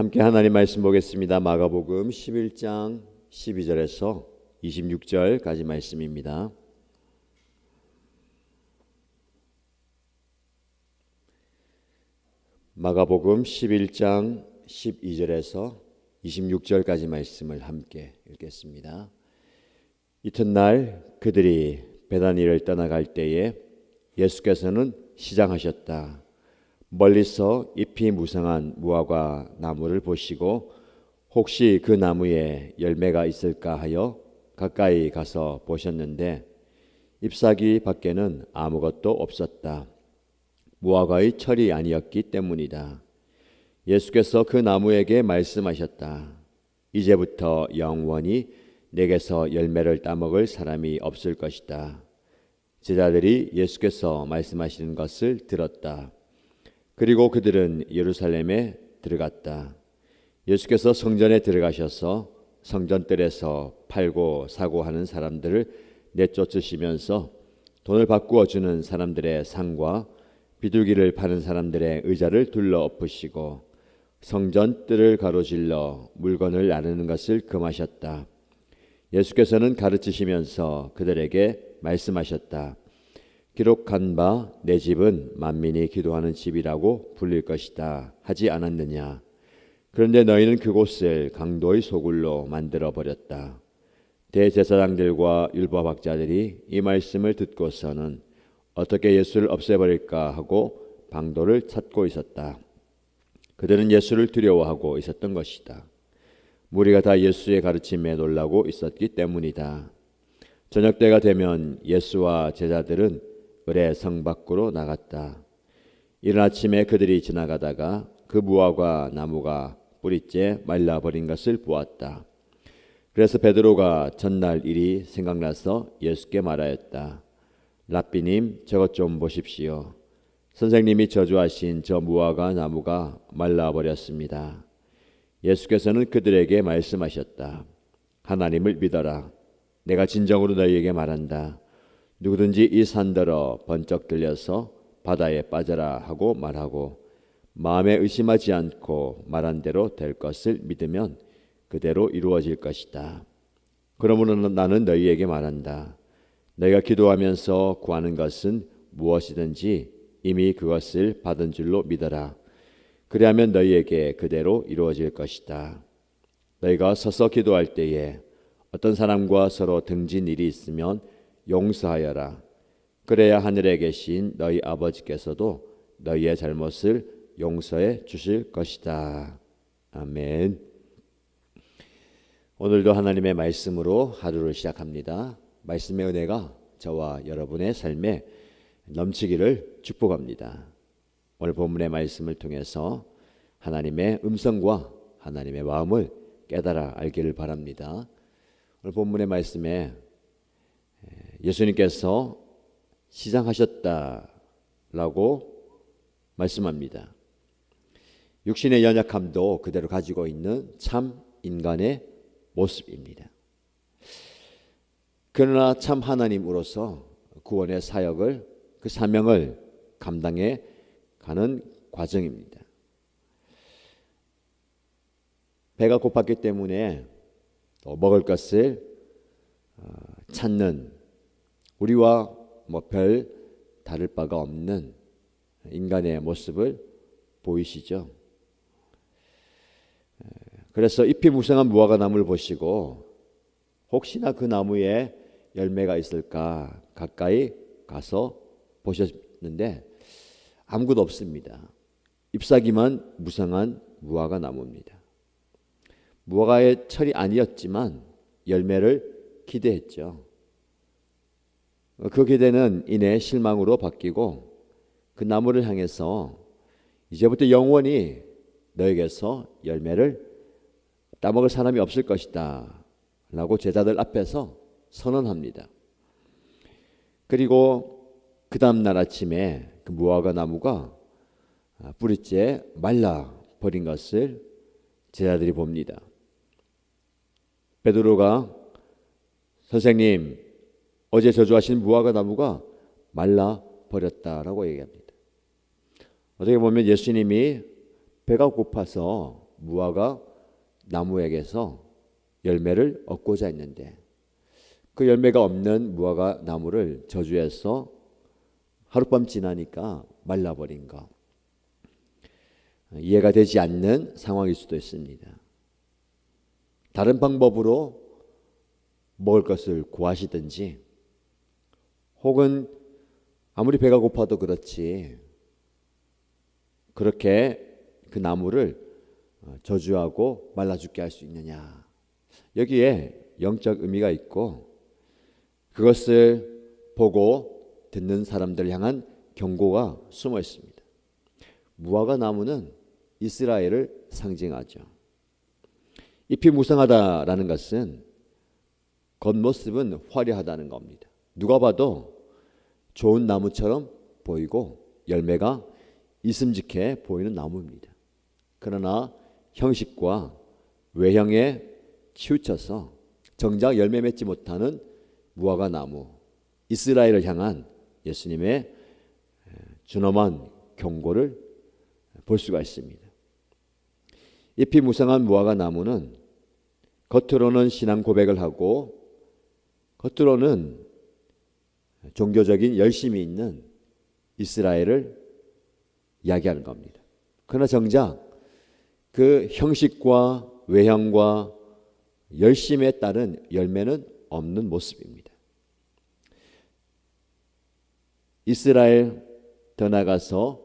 함께 하나님 말씀 보겠습니다. 마가복음 11장 12절에서 26절까지 말씀입니다. 마가복음 11장 12절에서 26절까지 말씀을 함께 읽겠습니다. 이튿날 그들이 베다니를 떠나갈 때에 예수께서는 시장하셨다. 멀리서 잎이 무성한 무화과 나무를 보시고 혹시 그 나무에 열매가 있을까 하여 가까이 가서 보셨는데 잎사귀 밖에는 아무것도 없었다. 무화과의 철이 아니었기 때문이다. 예수께서 그 나무에게 말씀하셨다. 이제부터 영원히 내게서 열매를 따먹을 사람이 없을 것이다. 제자들이 예수께서 말씀하시는 것을 들었다. 그리고 그들은 예루살렘에 들어갔다. 예수께서 성전에 들어가셔서 성전뜰에서 팔고 사고 하는 사람들을 내쫓으시면서 돈을 바꾸어 주는 사람들의 상과 비둘기를 파는 사람들의 의자를 둘러 엎으시고 성전뜰을 가로질러 물건을 나누는 것을 금하셨다. 예수께서는 가르치시면서 그들에게 말씀하셨다. 기록한 바 내 집은 만민이 기도하는 집이라고 불릴 것이다 하지 않았느냐. 그런데 너희는 그곳을 강도의 소굴로 만들어 버렸다. 대제사장들과 율법학자들이 이 말씀을 듣고서는 어떻게 예수를 없애버릴까 하고 방도를 찾고 있었다. 그들은 예수를 두려워하고 있었던 것이다. 무리가 다 예수의 가르침에 놀라고 있었기 때문이다. 저녁 때가 되면 예수와 제자들은 을의 성 밖으로 나갔다. 이른 아침에 그들이 지나가다가 그 무화과 나무가 뿌리째 말라버린 것을 보았다. 그래서 베드로가 전날 일이 생각나서 예수께 말하였다. 랍비님, 저것 좀 보십시오. 선생님이 저주하신 저 무화과 나무가 말라버렸습니다. 예수께서는 그들에게 말씀하셨다. 하나님을 믿어라. 내가 진정으로 너희에게 말한다. 누구든지 이 산더러 번쩍 들려서 바다에 빠져라 하고 말하고 마음에 의심하지 않고 말한 대로 될 것을 믿으면 그대로 이루어질 것이다. 그러므로 나는 너희에게 말한다. 너희가 기도하면서 구하는 것은 무엇이든지 이미 그것을 받은 줄로 믿어라. 그리하면 너희에게 그대로 이루어질 것이다. 너희가 서서 기도할 때에 어떤 사람과 서로 등진 일이 있으면 용서하여라. 그래야 하늘에 계신 너희 아버지께서도 너희의 잘못을 용서해 주실 것이다. 아멘. 오늘도 하나님의 말씀으로 하루를 시작합니다. 말씀의 은혜가 저와 여러분의 삶에 넘치기를 축복합니다. 오늘 본문의 말씀을 통해서 하나님의 음성과 하나님의 마음을 깨달아 알기를 바랍니다. 오늘 본문의 말씀에 예수님께서 시장하셨다라고 말씀합니다. 육신의 연약함도 그대로 가지고 있는 참 인간의 모습입니다. 그러나 참 하나님으로서 구원의 사역을, 그 사명을 감당해 가는 과정입니다. 배가 고팠기 때문에 또 먹을 것을 찾는, 우리와 별 다를 바가 없는 인간의 모습을 보이시죠? 그래서 잎이 무성한 무화과 나무를 보시고 혹시나 그 나무에 열매가 있을까 가까이 가서 보셨는데 아무것도 없습니다. 잎사귀만 무성한 무화과 나무입니다. 무화과의 철이 아니었지만 열매를 기대했죠. 그 기대는 이내 실망으로 바뀌고 그 나무를 향해서 이제부터 영원히 너에게서 열매를 따먹을 사람이 없을 것이다 라고 제자들 앞에서 선언합니다. 그리고 그 다음날 아침에 그 무화과 나무가 뿌리째 말라버린 것을 제자들이 봅니다. 베드로가 선생님, 어제 저주하신 무화과 나무가 말라버렸다라고 얘기합니다. 어떻게 보면 예수님이 배가 고파서 무화과 나무에게서 열매를 얻고자 했는데 그 열매가 없는 무화과 나무를 저주해서 하룻밤 지나니까 말라버린 것. 이해가 되지 않는 상황일 수도 있습니다. 다른 방법으로 먹을 것을 구하시든지 혹은 아무리 배가 고파도 그렇지 그렇게 그 나무를 저주하고 말라 죽게 할 수 있느냐. 여기에 영적 의미가 있고 그것을 보고 듣는 사람들을 향한 경고가 숨어 있습니다. 무화과 나무는 이스라엘을 상징하죠. 잎이 무성하다라는 것은 겉모습은 화려하다는 겁니다. 누가 봐도 좋은 나무처럼 보이고 열매가 있음직해 보이는 나무입니다. 그러나 형식과 외형에 치우쳐서 정작 열매 맺지 못하는 무화과 나무, 이스라엘을 향한 예수님의 준엄한 경고를 볼 수가 있습니다. 잎이 무성한 무화과 나무는 겉으로는 신앙 고백을 하고 겉으로는 종교적인 열심이 있는 이스라엘을 이야기하는 겁니다. 그러나 정작 그 형식과 외형과 열심에 따른 열매는 없는 모습입니다. 이스라엘 더 나아가서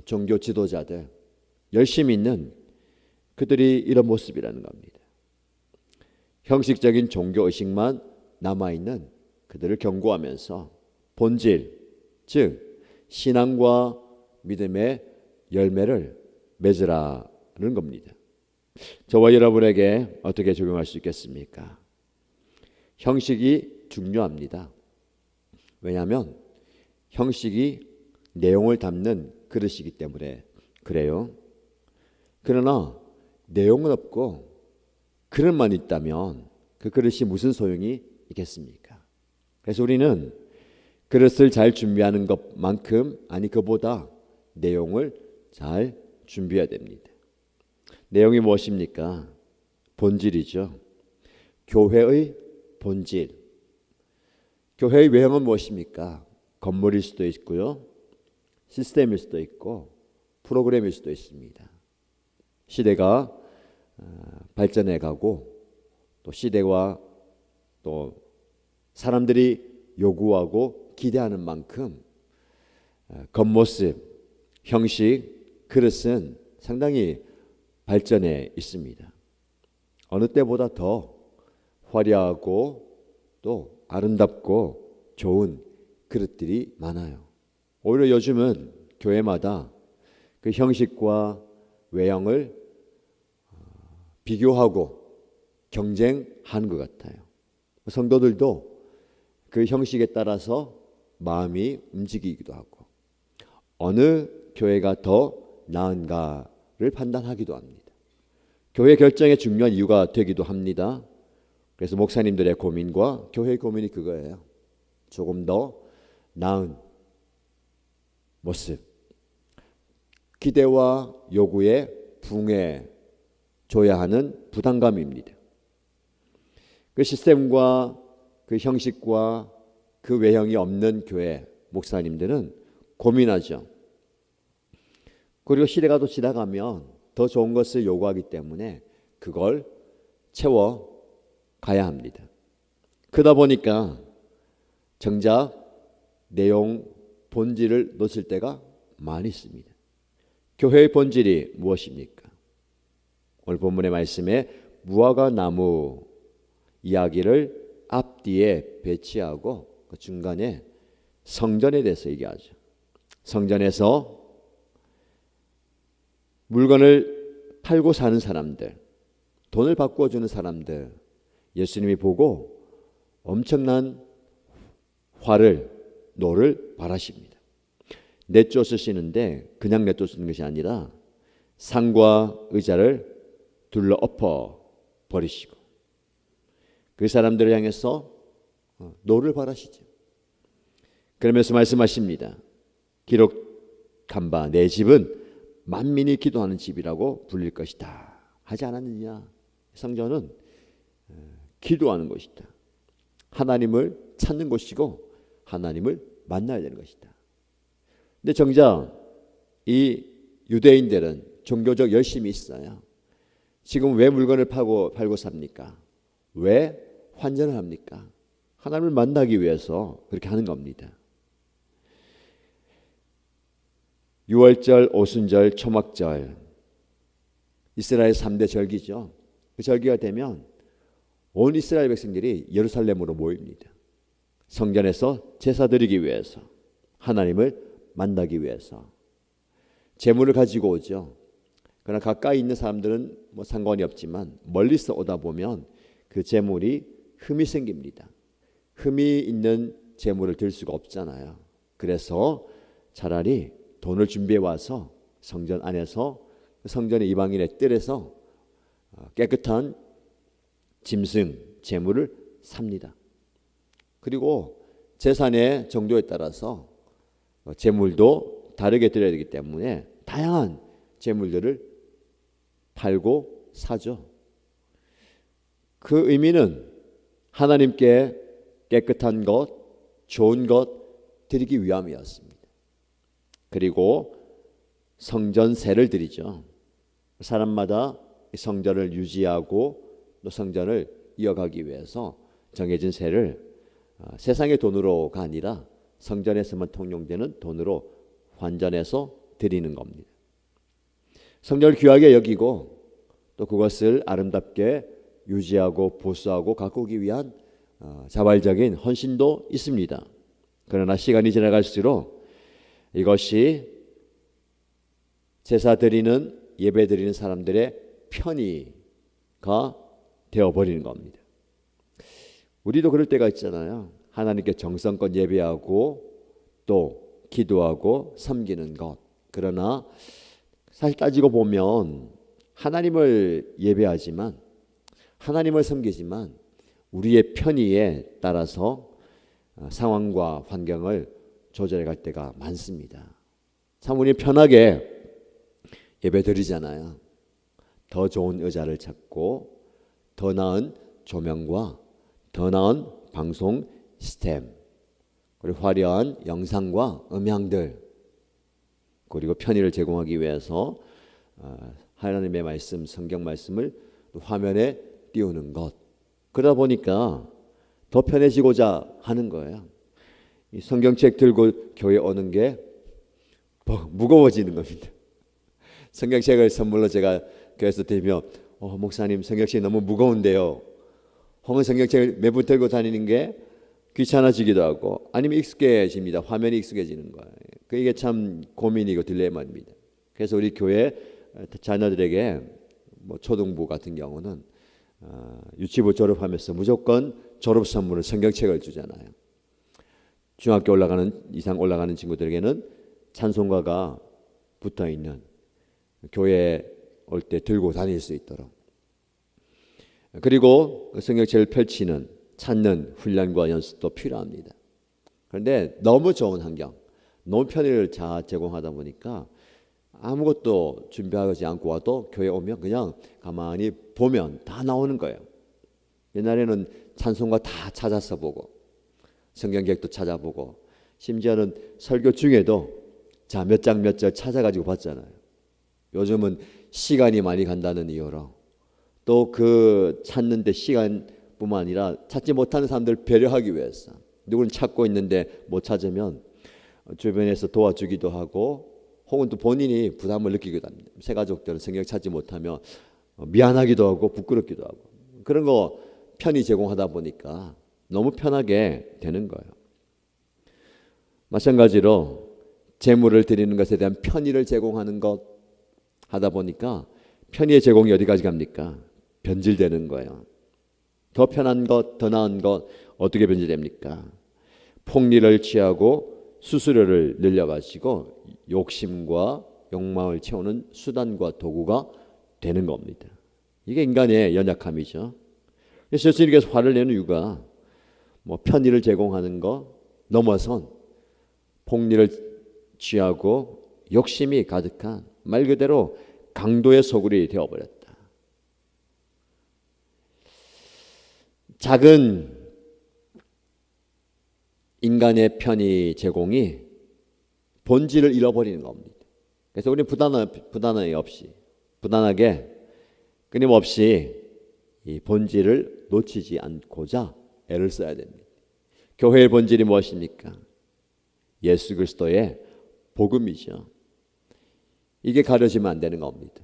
종교 지도자들 열심히 있는 그들이 이런 모습이라는 겁니다. 형식적인 종교의식만 남아있는 그들을 경고하면서 본질, 즉 신앙과 믿음의 열매를 맺으라는 겁니다. 저와 여러분에게 어떻게 적용할 수 있겠습니까? 형식이 중요합니다. 왜냐하면 형식이 내용을 담는 그릇이기 때문에 그래요. 그러나 내용은 없고 그릇만 있다면 그 그릇이 무슨 소용이 있겠습니까? 그래서 우리는 그릇을 잘 준비하는 것만큼 아니 그보다 내용을 잘 준비해야 됩니다. 내용이 무엇입니까? 본질이죠. 교회의 본질. 교회의 외형은 무엇입니까? 건물일 수도 있고요. 시스템일 수도 있고 프로그램일 수도 있습니다. 시대가 발전해 가고 또 시대와 또 사람들이 요구하고 기대하는 만큼 겉모습, 형식, 그릇은 상당히 발전해 있습니다. 어느 때보다 더 화려하고 또 아름답고 좋은 그릇들이 많아요. 오히려 요즘은 교회마다 그 형식과 외형을 비교하고 경쟁하는 것 같아요. 성도들도 그 형식에 따라서 마음이 움직이기도 하고 어느 교회가 더 나은가를 판단하기도 합니다. 교회 결정의 중요한 이유가 되기도 합니다. 그래서 목사님들의 고민과 교회의 고민이 그거예요. 조금 더 나은 모습, 기대와 요구에 부응해줘야 하는 부담감입니다. 그 시스템과 그 형식과 그 외형이 없는 교회 목사님들은 고민하죠. 그리고 시대가 또 지나가면 더 좋은 것을 요구하기 때문에 그걸 채워 가야 합니다. 그러다 보니까 정작 내용 본질을 놓칠 때가 많이 있습니다. 교회의 본질이 무엇입니까? 오늘 본문의 말씀에 무화과 나무 이야기를 앞뒤에 배치하고 그 중간에 성전에 대해서 얘기하죠. 성전에서 물건을 팔고 사는 사람들, 돈을 바꿔주는 사람들, 예수님이 보고 엄청난 노를 발하십니다. 내쫓으시는데 그냥 내쫓는 것이 아니라 상과 의자를 둘러 엎어 버리시고 그 사람들을 향해서 노를 발하시죠. 그러면서 말씀하십니다. 기록한 바 내 집은 만민이 기도하는 집이라고 불릴 것이다. 하지 않았느냐? 성전은 기도하는 곳이다. 하나님을 찾는 곳이고 하나님을 만나야 되는 것이다. 근데 정작 이 유대인들은 종교적 열심이 있어요. 지금 왜 물건을 팔고 삽니까? 왜 환전을 합니까? 하나님을 만나기 위해서 그렇게 하는 겁니다. 유월절, 오순절, 초막절, 이스라엘 3대 절기죠. 그 절기가 되면 온 이스라엘 백성들이 예루살렘으로 모입니다. 성전에서 제사 드리기 위해서, 하나님을 만나기 위해서 제물을 가지고 오죠. 그러나 가까이 있는 사람들은 뭐 상관이 없지만 멀리서 오다 보면 그 제물이 흠이 생깁니다. 흠이 있는 제물을 들 수가 없잖아요. 그래서 차라리 돈을 준비해 와서 성전 안에서 성전의 이방인의 뜰에서 깨끗한 짐승, 제물을 삽니다. 그리고 제사의 정도에 따라서 제물도 다르게 드려야 되기 때문에 다양한 제물들을 팔고 사죠. 그 의미는 하나님께 깨끗한 것, 좋은 것 드리기 위함이었습니다. 그리고 성전세를 드리죠. 사람마다 성전을 유지하고 또 성전을 이어가기 위해서 정해진 세를 세상의 돈으로가 아니라 성전에서만 통용되는 돈으로 환전해서 드리는 겁니다. 성전을 귀하게 여기고 또 그것을 아름답게 유지하고 보수하고 가꾸기 위한 자발적인 헌신도 있습니다. 그러나 시간이 지나갈수록 이것이 제사 드리는, 예배 드리는 사람들의 편의가 되어버리는 겁니다. 우리도 그럴 때가 있잖아요. 하나님께 정성껏 예배하고 또 기도하고 섬기는 것. 그러나 사실 따지고 보면 하나님을 예배하지만, 하나님을 섬기지만 우리의 편의에 따라서 상황과 환경을 조절해 갈 때가 많습니다. 참 우리 편하게 예배 드리잖아요. 더 좋은 의자를 찾고 더 나은 조명과 더 나은 방송 시스템, 그리고 화려한 영상과 음향들, 그리고 편의를 제공하기 위해서 하나님의 말씀, 성경 말씀을 화면에 띄우는 것. 그러다 보니까 더 편해지고자 하는 거예요. 이 성경책 들고 교회 오는 게 무거워지는 겁니다. 성경책을 선물로 제가 교회에서 드리면 목사님 성경책이 너무 무거운데요. 혹은 성경책을 매번 들고 다니는 게 귀찮아지기도 하고 아니면 익숙해집니다. 화면이 익숙해지는 거예요. 이게 참 고민이고 딜레마입니다. 그래서 우리 교회 자녀들에게 초등부 같은 경우는 유치부 졸업하면서 무조건 졸업 선물을 성경책을 주잖아요. 중학교 이상 올라가는 친구들에게는 찬송가가 붙어 있는, 교회에 올 때 들고 다닐 수 있도록. 그리고 성경책을 펼치는, 찾는 훈련과 연습도 필요합니다. 그런데 너무 좋은 환경, 너무 편의를 잘 제공하다 보니까 아무것도 준비하지 않고 와도 교회 오면 그냥 가만히 보면 다 나오는 거예요. 옛날에는 찬송가 다 찾아서 보고 성경책도 찾아보고 심지어는 설교 중에도 몇 장 몇 절 찾아가지고 봤잖아요. 요즘은 시간이 많이 간다는 이유로 또 그 찾는 데 시간뿐만 아니라 찾지 못하는 사람들을 배려하기 위해서, 누구는 찾고 있는데 못 찾으면 주변에서 도와주기도 하고 혹은 또 본인이 부담을 느끼기도 합니다. 새 가족들은 성경 찾지 못하면 미안하기도 하고 부끄럽기도 하고, 그런 거 편히 제공하다 보니까 너무 편하게 되는 거예요. 마찬가지로 제물을 드리는 것에 대한 편의를 제공하는 것 하다 보니까 편의의 제공이 어디까지 갑니까? 변질되는 거예요. 더 편한 것, 더 나은 것 어떻게 변질됩니까? 폭리를 취하고 수수료를 늘려가지고 욕심과 욕망을 채우는 수단과 도구가 되는 겁니다. 이게 인간의 연약함이죠. 그래서 예수님께서 화를 내는 이유가 편의를 제공하는 거 넘어선 폭리를 취하고 욕심이 가득한, 말 그대로 강도의 소굴이 되어버렸다. 작은 인간의 편의 제공이 본질을 잃어버리는 겁니다. 그래서 우리는 부단하게 끊임없이 이 본질을 놓치지 않고자 애를 써야 됩니다. 교회의 본질이 무엇입니까? 예수 그리스도의 복음이죠. 이게 가려지면 안 되는 겁니다.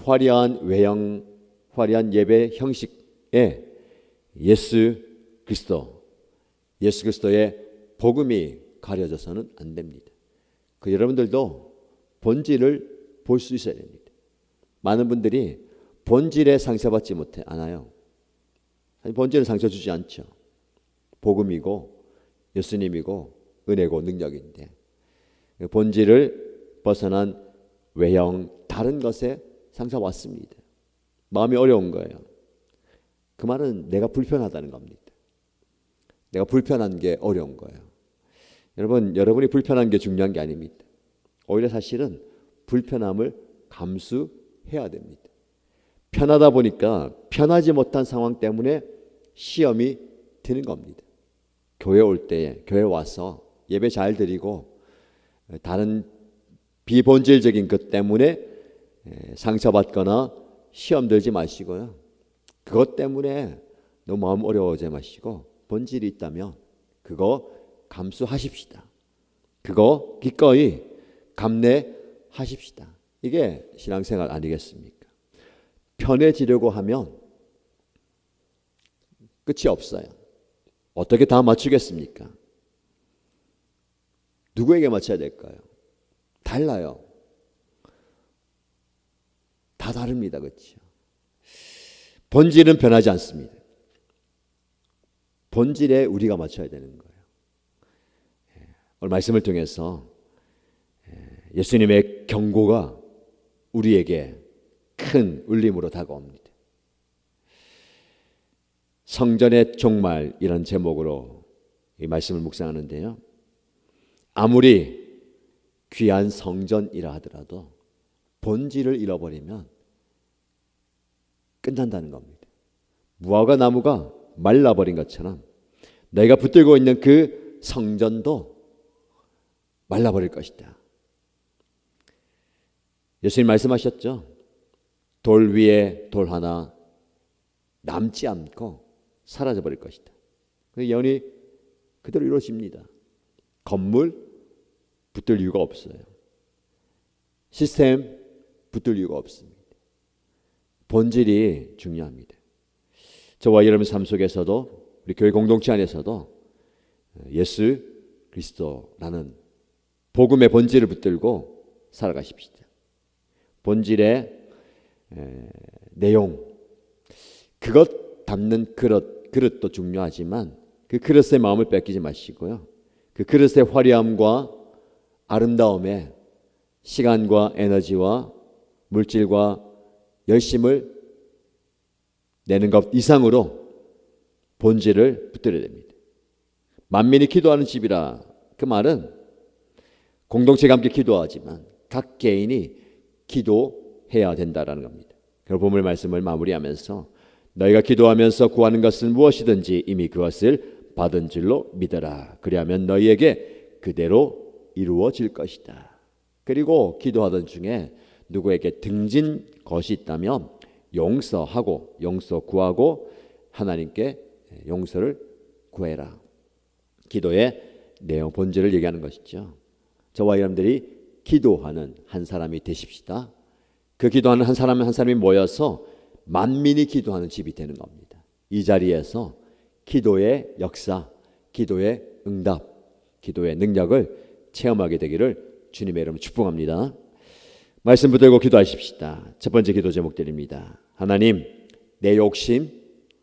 화려한 외형, 화려한 예배 형식에 예수 그리스도의 복음이 가려져서는 안 됩니다. 여러분들도 본질을 볼 수 있어야 됩니다. 많은 분들이 본질에 상처받지 않아요. 본질은 상처 주지 않죠. 복음이고 예수님이고 은혜고 능력인데 본질을 벗어난 외형 다른 것에 상처받습니다. 마음이 어려운 거예요. 그 말은 내가 불편하다는 겁니다. 내가 불편한 게 어려운 거예요. 여러분이 불편한 게 중요한 게 아닙니다. 오히려 사실은 불편함을 감수해야 됩니다. 편하다 보니까 편하지 못한 상황 때문에 시험이 드는 겁니다. 교회 와서 예배 잘 드리고 다른 비본질적인 것 때문에 상처받거나 시험 들지 마시고요. 그것 때문에 너무 마음 어려워하지 마시고 본질이 있다면 그거 감수하십시다. 그거 기꺼이 감내하십시다. 이게 신앙생활 아니겠습니까? 편해지려고 하면 끝이 없어요. 어떻게 다 맞추겠습니까? 누구에게 맞춰야 될까요? 달라요. 다 다릅니다. 그렇죠? 본질은 변하지 않습니다. 본질에 우리가 맞춰야 되는 거예요. 오늘 말씀을 통해서 예수님의 경고가 우리에게 큰 울림으로 다가옵니다. 성전의 종말이라는 제목으로 이 말씀을 묵상하는데요. 아무리 귀한 성전이라 하더라도 본질을 잃어버리면 끝난다는 겁니다. 무화과 나무가 말라버린 것처럼 너희가 붙들고 있는 그 성전도 말라버릴 것이다. 예수님 말씀하셨죠. 돌 위에 돌 하나 남지 않고 사라져버릴 것이다. 그 예언이 그대로 이루어집니다. 건물 붙들 이유가 없어요. 시스템 붙들 이유가 없습니다. 본질이 중요합니다. 저와 여러분 삶 속에서도 우리 교회 공동체 안에서도 예수 그리스도라는 복음의 본질을 붙들고 살아가십시다. 본질의 내용, 그것 담는 그릇도 중요하지만 그 그릇의 마음을 뺏기지 마시고요. 그 그릇의 화려함과 아름다움에 시간과 에너지와 물질과 열심을 내는 것 이상으로 본질을 붙들어야 됩니다. 만민이 기도하는 집이라, 그 말은 공동체가 함께 기도하지만 각 개인이 기도해야 된다라는 겁니다. 그 본문 말씀을 마무리하면서 너희가 기도하면서 구하는 것은 무엇이든지 이미 그것을 받은 줄로 믿어라. 그리하면 너희에게 그대로 이루어질 것이다. 그리고 기도하던 중에 누구에게 등진 것이 있다면 용서 구하고 하나님께 용서를 구해라. 기도의 내용 본질을 얘기하는 것이죠. 저와 여러분들이 기도하는 한 사람이 되십시다. 그 기도하는 한 사람이 모여서 만민이 기도하는 집이 되는 겁니다. 이 자리에서 기도의 역사, 기도의 응답, 기도의 능력을 체험하게 되기를 주님의 이름으로 축복합니다. 말씀 붙들고 기도하십시다. 첫 번째 기도 제목 드립니다. 하나님, 내 욕심,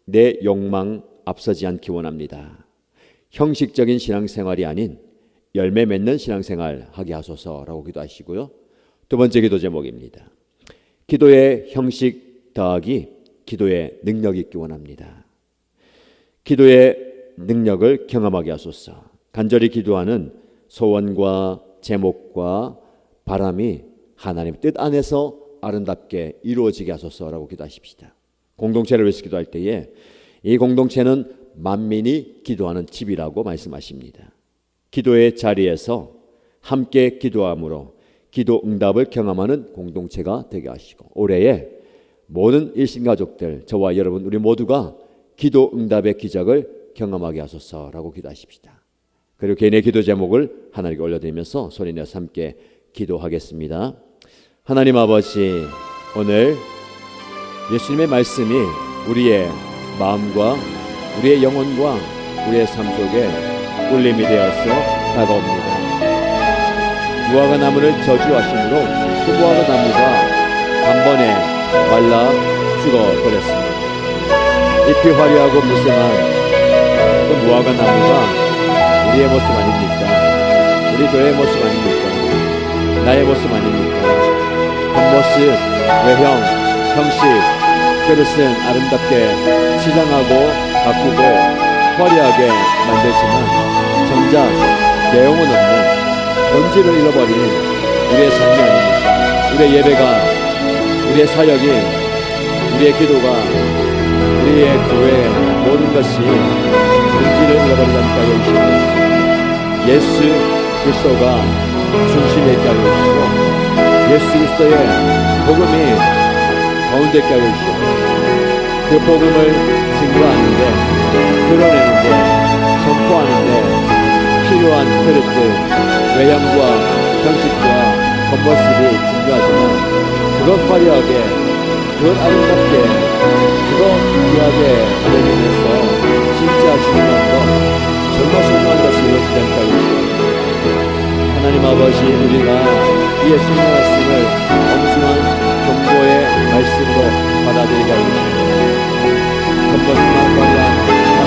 내 욕망 앞서지 않기 원합니다. 형식적인 신앙생활이 아닌 열매 맺는 신앙생활 하게 하소서라고 기도하시고요. 두 번째 기도 제목입니다. 기도의 형식 더하기 기도의 능력이 있기 원합니다. 기도의 능력을 경험하게 하소서. 간절히 기도하는 소원과 제목과 바람이 하나님 뜻 안에서 아름답게 이루어지게 하소서라고 기도하십시다. 공동체를 위해서 기도할 때에 이 공동체는 만민이 기도하는 집이라고 말씀하십니다. 기도의 자리에서 함께 기도함으로 기도 응답을 경험하는 공동체가 되게 하시고, 올해에 모든 일신가족들, 저와 여러분 우리 모두가 기도 응답의 기적을 경험하게 하소서라고 기도하십시다. 그리고 개인의 기도 제목을 하나님께 올려드리면서 소리내서 함께 기도하겠습니다. 하나님 아버지, 오늘 예수님의 말씀이 우리의 마음과 우리의 영혼과 우리의 삶 속에 울림이 되어서 다가옵니다. 무화과 나무를 저주하심으로 그 무화과 나무가 단번에 말라 죽어버렸습니다. 잎이 화려하고 무성한 그 무화과 나무가 우리의 모습 아닙니까? 우리 교회의 모습 아닙니까? 나의 모습 아닙니까? 겉모습, 외형, 형식, 그릇은 아름답게 치장하고 가꾸고 화려하게 만들지만 정작 내용은 없는 본질을 잃어버린 우리의 삶이 아닙니까? 우리의 예배가, 우리의 사역이, 우리의 기도가, 우리의 교회 모든 것이 본질을 잃어버리지 않게 해주시옵소서. 예수 그리스도가 중심에 있게 하여 주시고, 예수 그리스도의 복음이 가운데 있게 하여 주시옵소서. 그 복음을 증거하는데, 드러내는데, 선포하는데 필요한 그릇들, 외형과 형식과 겉모습이 중요하지만 그것 화려하게, 그것 아름답게, 그것 귀하게 보여주면서 진짜 중요한 것, 정말 소중한 것을 이루어지지 않게 하여 주시옵소서. 하나님 아버지, 우리가 예수님의 말씀을 엄중한 경고의 말씀으로 받아들이게 하여 주시옵소서. 겉모습만 화려한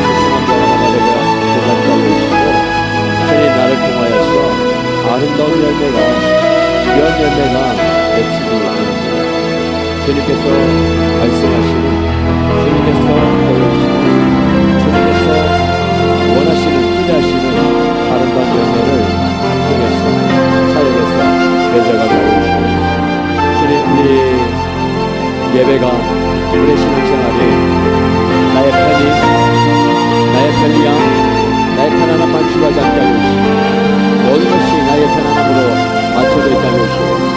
무성한 변화가 되게 하여 주시고, 주님 나를 통하여서 아름다운 열매가, 귀한 열매가 맺히기 원합니다. 주님께서 말씀하시는, 주님께서 보여주시는, 주님께서 원하시는, 기대하시는 아름다운 열매를 통해서 사역에서 맺어가게 하여 주시옵소서. 주님, 우리 예배가, 우리 신앙생활이 나의 편의, 나의 편리함, 나의 편안함만 추구하지 않게 하여 주시고, 모든 것이 나의 편안함으로 맞춰져 있게 하여 주시옵소서.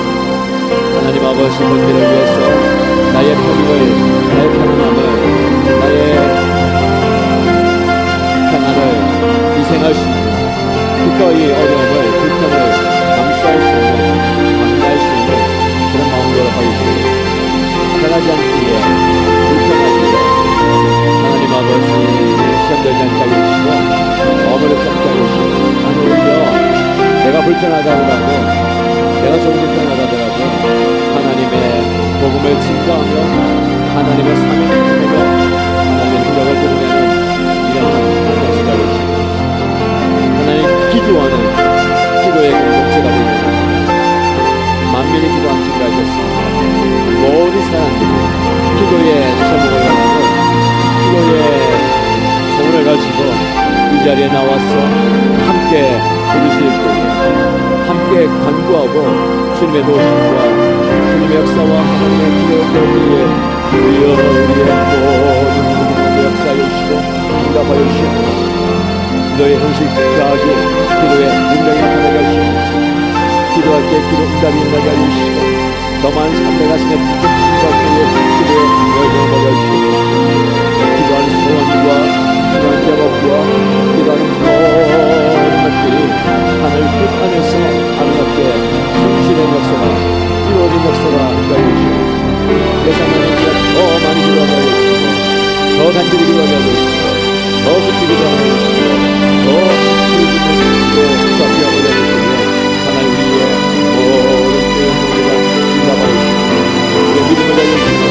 하나님 아버지, 본질을 위해서 나의 편익을, 나의 편안함을, 나의 평안을 희생할 수 있는, 기꺼이 어려움을, 불편을 감수할 수 있는, 감내할 수 있는 그런 마음으로 하여 주시옵소서. 편하지 않기에, 불편하기에 하나님 아버지 시험 되지 않게 하여 주시고, 마음을 잡게 하여 주시고, 아니 오히려 내가 불편하다고, 내가 조금 불편하다더라도 하나님의 복음을 증거하며 하나님의 삶을 드러내며 하나님의 능력을 드러내는 일하는 하나님을 하여 주시고, 하나님 기도하는 기도의 공동체가 되겠습니다. 만민이 기도한 집을 하셨습니다. 모든 사람들이 기도의 제목을 가지고, 기도의 소원을 가지고 이 자리에 나와서 함께 부르실 때에 함께 간구하고 주님의 도우심과 주님의 역사와 하나님의 기도의 우리의 모든 역사하여 주시고 응답하여 주시옵소서. 기도의 형식자하게 기도의 능력이 나타나게 하시옵소서. 기도할 때 기도 응답이 일어나게 하여 주시고, 더 많은 삶의 가슴에 부푼과 기도의 열정을 받아 주시옵소서. 기도하는 소원과 기도하는 제목과 기도하는 모든 것들이 하늘 끝 안에서 아름답게 성실의 역사가, 이루어진 역사가 인가해 주시옵소서. 예상하는 것 더 많이 기도하게 하여 주시고, 더 간절히 기도하게 하여 주시고, 더 깊이 기도하게 하여 주시고, 더 깊이 기도하게 하여 주시고, 하나님 우리의 모든 죄의 문제가 응답하여 주시고, 우리의 믿음을 알려 주시고